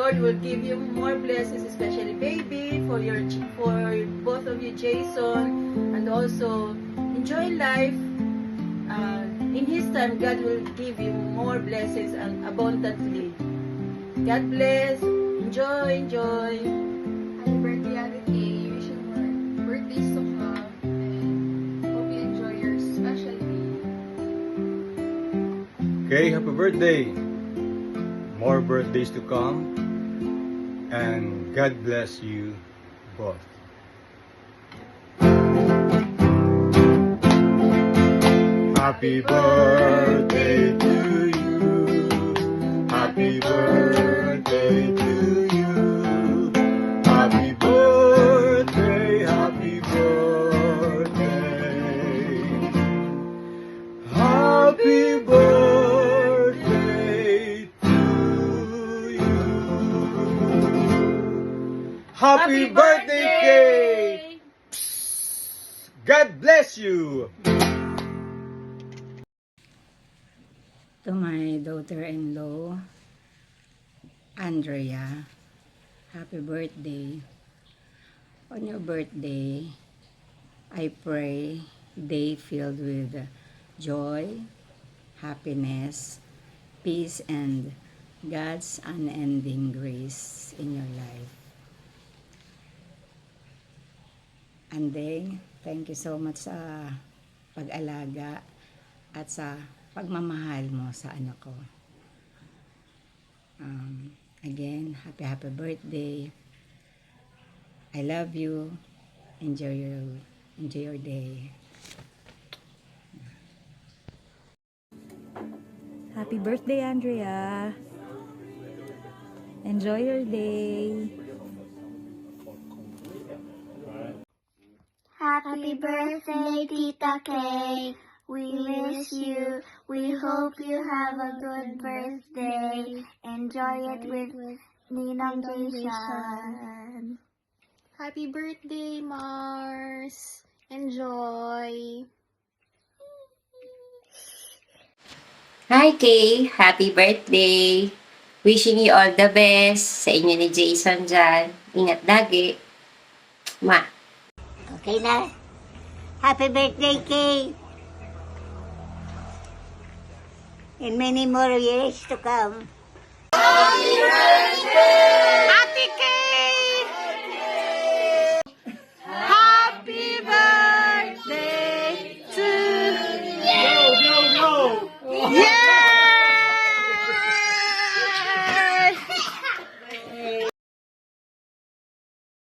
Lord will give you more blessings, especially baby, for both of you, Jason, and also enjoy life. In His time, God will give you more blessings and abundantly. God bless. Enjoy, enjoy. Happy birthday, Ate Kay. Wish you more birthdays to come. And hope you enjoy your special day. Okay, happy birthday. More birthdays to come. And God bless you both. Happy birthday to you. Happy birthday to you. Happy birthday, happy birthday. Happy birthday to you. Happy birthday, Kay! God bless you! To my daughter-in-law, Andrea, happy birthday. On your birthday, I pray day filled with joy, happiness, peace, and God's unending grace in your life. And then, thank you so much sa pag-alaga at sa pagmamahal mo sa anak ko. Again, happy birthday. I love you. Enjoy your day. Happy birthday, Andrea. Enjoy your day. Happy birthday, Tita Kay. We miss you. We hope you have a good birthday. Enjoy it with Ninang Jason. Happy birthday, Mars. Enjoy. Hi Kay! Happy birthday! Wishing you all the best sa inyo ni Jason dyan. Ingat lagi. Ma. Okay na? Happy birthday, Kay. And many more years to come. Happy Kay!